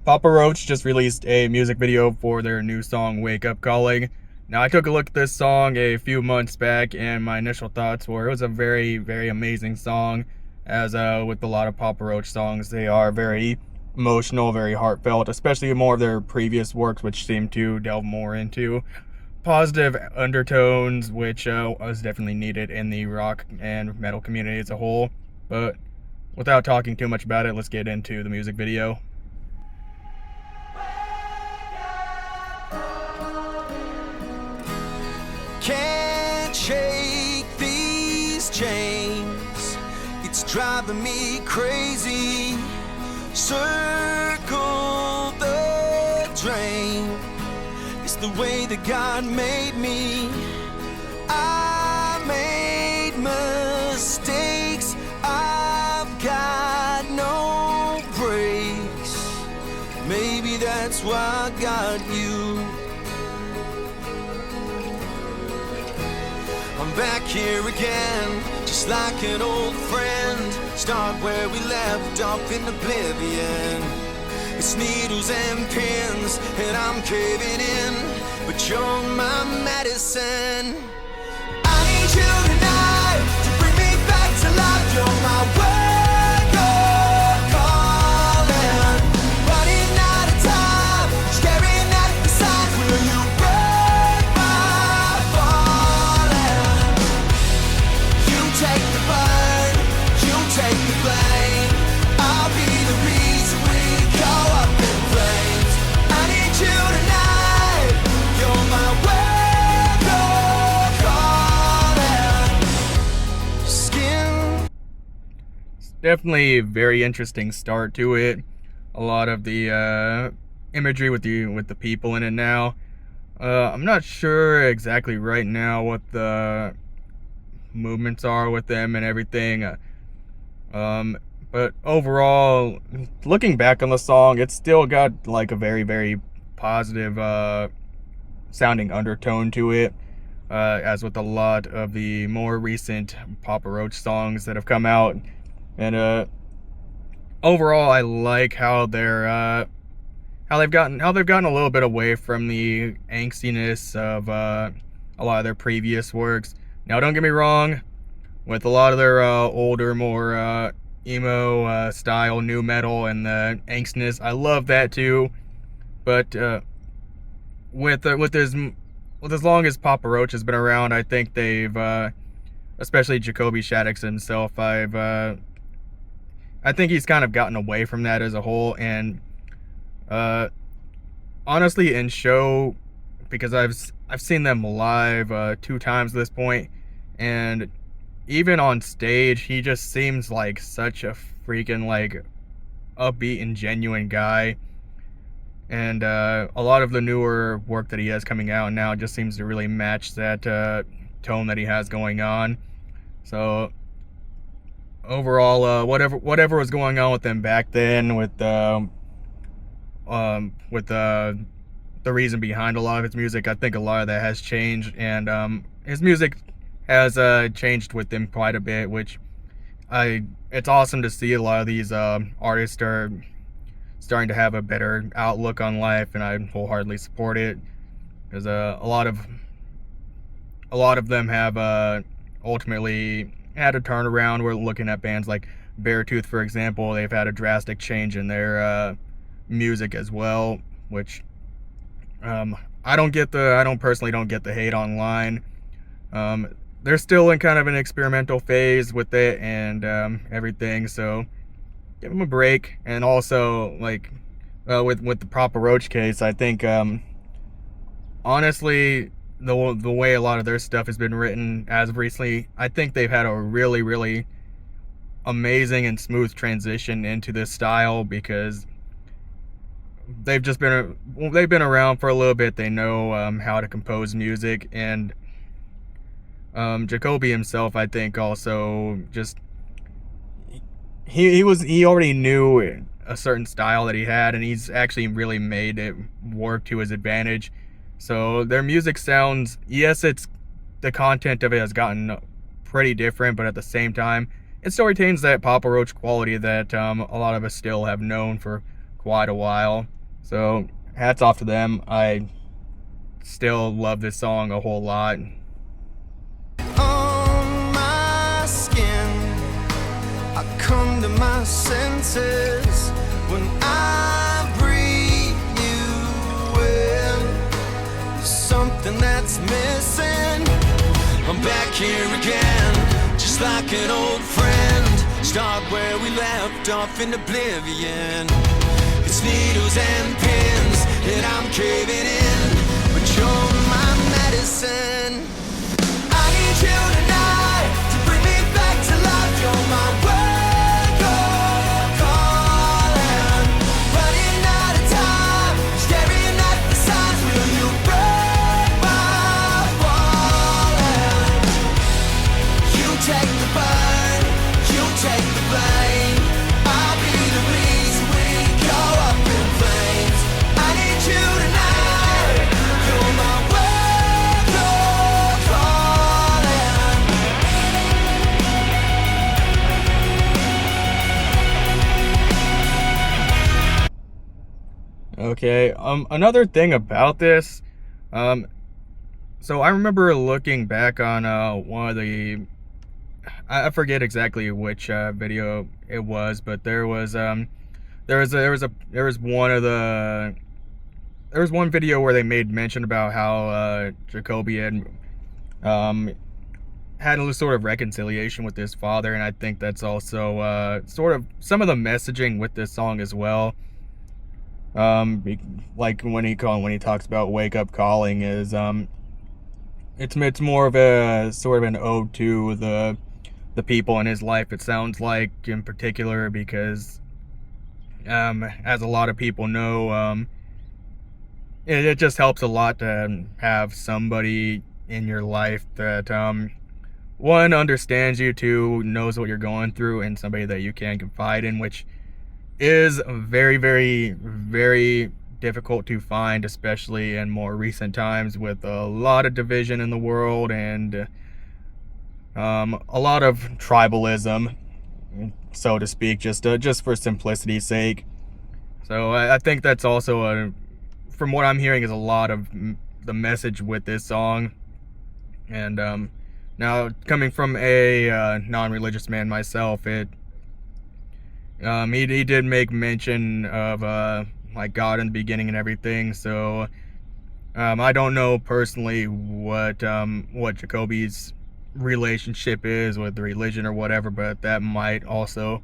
Papa Roach just released a music video for their new song, Wake Up Calling. Now, I took a look at this song a few months back, and my initial thoughts were it was a very, very amazing song. As with a lot of Papa Roach songs, they are very emotional, very heartfelt, especially more of their previous works, which seem to delve more into positive undertones, which was definitely needed in the rock and metal community as a whole. But without talking too much about it, let's get into the music video. Can't shake these chains, it's driving me crazy. Circle the drain, it's the way that God made me. I made mistakes, I've got no brakes. Maybe that's why I got you. I'm back here again, just like an old friend. Start where we left off in oblivion. It's needles and pins, and I'm caving in, but you're my medicine. I need you tonight to bring me back to life. You're my wake-up calling. Running out of time, staring at the signs. Will you break my falling? You take the burn, you take the blame. I'll be the reason we go up in flames. I need you tonight. You're my wake-up calling. Skin. Definitely a very interesting start to it. A lot of the imagery with the people in it now. I'm not sure exactly right now what the movements are with them and everything. But overall, looking back on the song, it's still got like a very, very positive sounding undertone to it. As with a lot of the more recent Papa Roach songs that have come out. And overall, I like how they've gotten a little bit away from the angstiness of a lot of their previous works. Now, don't get me wrong, with a lot of their older, more emo style new metal and the angstiness, I love that too. But with as long as Papa Roach has been around, I think they've, especially Jacoby Shaddix himself, I think he's kind of gotten away from that as a whole. And honestly, in show, because I've seen them live 2 times at this point, and even on stage, he just seems like such a freaking like upbeat and genuine guy. And a lot of the newer work that he has coming out now just seems to really match that tone that he has going on. So overall, whatever was going on with them back then, with the reason behind a lot of his music, I think a lot of that has changed, and his music has changed with him quite a bit, which it's awesome to see. A lot of these artists are starting to have a better outlook on life, and I wholeheartedly support it, because a lot of them have ultimately had a turnaround. We're looking at bands like Beartooth, for example. They've had a drastic change in their music as well, which I don't personally don't get the hate online. They're still in kind of an experimental phase with it and everything, so give them a break. And also, like with the Papa Roach case, I think honestly, the way a lot of their stuff has been written as of recently, I think they've had a really, really amazing and smooth transition into this style, because they've been around for a little bit. They know how to compose music, and Jacoby himself, I think, also just he already knew a certain style that he had, and he's actually really made it work to his advantage. So their music sounds, yes, it's the content of it has gotten pretty different, but at the same time, it still retains that Papa Roach quality that a lot of us still have known for quite a while. So hats off to them. I still love this song a whole lot. On my skin, I come to my senses when I breathe you in. There's something that's missing. I'm back here again, just like an old friend. Start where we left off in oblivion. It's needles and pins, and I'm caving in, but you're my medicine. I need you tonight to bring me back to life. You're my wake-up calling. Running out of time, staring at the signs. Will you break my walling? You take the burn, you take the blame. I'll be the reason we go up in flames. I need you tonight. You're my wake-up calling. Okay. Another thing about this, so I remember looking back on one of the, I forget exactly which video it was, but there was one video where they made mention about how Jacoby had a sort of reconciliation with his father, and I think that's also sort of some of the messaging with this song as well. Like when he talks about wake up calling is it's more of a sort of an ode to the people in his life, it sounds like, in particular, because as a lot of people know, it just helps a lot to have somebody in your life that one, understands you, two, knows what you're going through, and somebody that you can confide in, which is very, very, very difficult to find, especially in more recent times with a lot of division in the world and a lot of tribalism, so to speak, just for simplicity's sake. So I think that's also from what I'm hearing, is a lot of the message with this song. And now, coming from a non-religious man myself, he did make mention of like God in the beginning and everything. So I don't know personally what Jacoby's relationship is with religion or whatever, but that might also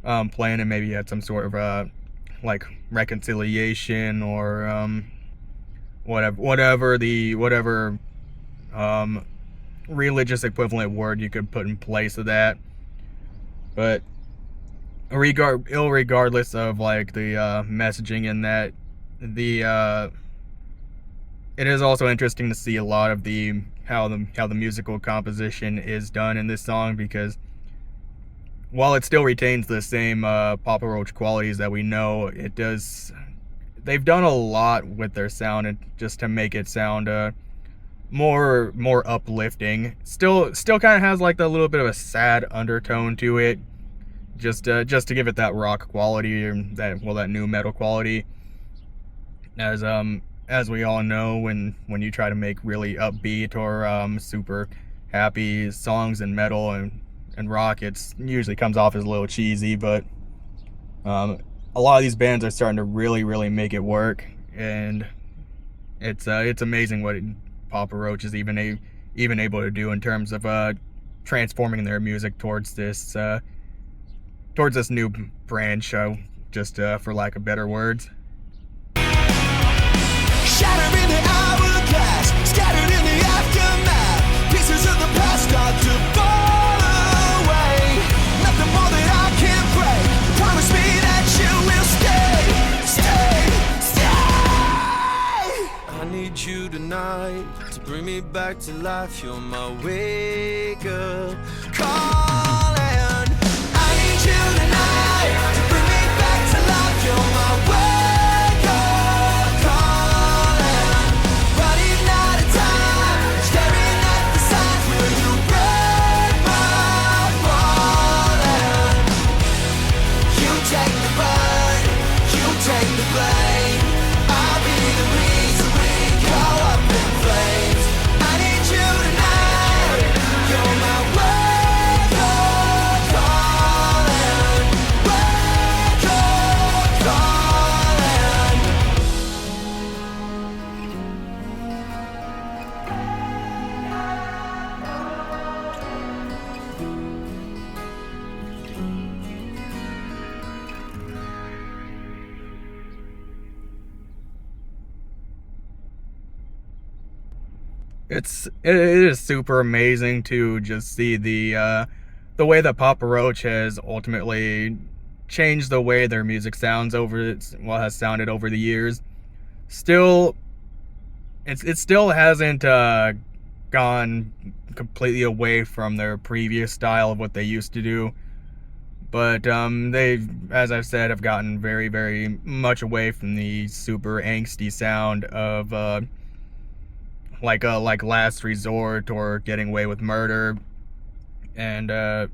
play in, and maybe he had some sort of like reconciliation or whatever religious equivalent word you could put in place of that. But regardless of like the messaging in that, it is also interesting to see a lot of how the musical composition is done in this song, because while it still retains the same Papa Roach qualities that we know, they've done a lot with their sound, and just to make it sound more uplifting. Still kind of has like a little bit of a sad undertone to it, just to give it that rock quality, or that new metal quality. As we all know, when you try to make really upbeat or super happy songs in metal and rock, it usually comes off as a little cheesy. But a lot of these bands are starting to really, really make it work, and it's amazing what Papa Roach is even able to do in terms of transforming their music towards this new branch, just for lack of better words. Shattered in the hourglass, scattered in the aftermath. Pieces of the past start to fall away. Nothing more that I can break. Promise me that you will stay. I need you tonight to bring me back to life. You're my wake-up calling. I need you tonight to bring me back to life. You're my wake-up calling. Running out of time, staring at the signs. Will you break my walling? You take the burn, you take it is super amazing to just see the way that Papa Roach has ultimately changed the way their music sounds has sounded over the years. Still, it still hasn't gone completely away from their previous style of what they used to do. But they, as I've said, have gotten very, very much away from the super angsty sound of like Last Resort or Getting Away with Murder, and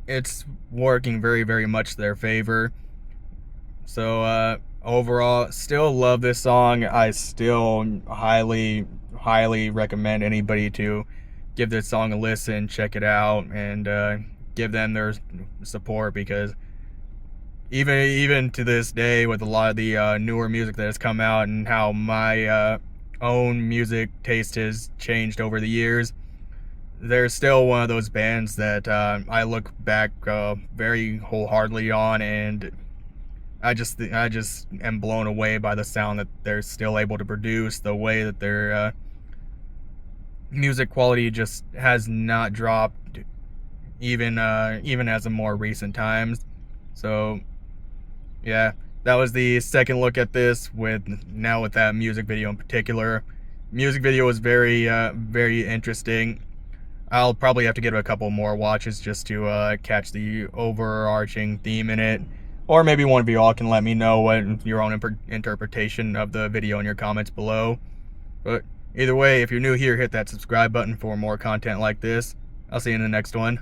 it's working very, very much their favor. So overall, still love this song. I still highly, highly recommend anybody to give this song a listen, check it out, and give them their support, because even to this day, with a lot of the newer music that has come out and how my own music taste has changed over the years, they're still one of those bands that I look back very wholeheartedly on, and I just am blown away by the sound that they're still able to produce, the way that their music quality just has not dropped, even as of more recent times. So yeah, that was the second look at this, with that music video in particular. Music video was very very interesting. I'll probably have to give it a couple more watches just to catch the overarching theme in it. Or maybe one of you all can let me know what your own interpretation of the video in your comments below. But either way, if you're new here, hit that subscribe button for more content like this. I'll see you in the next one.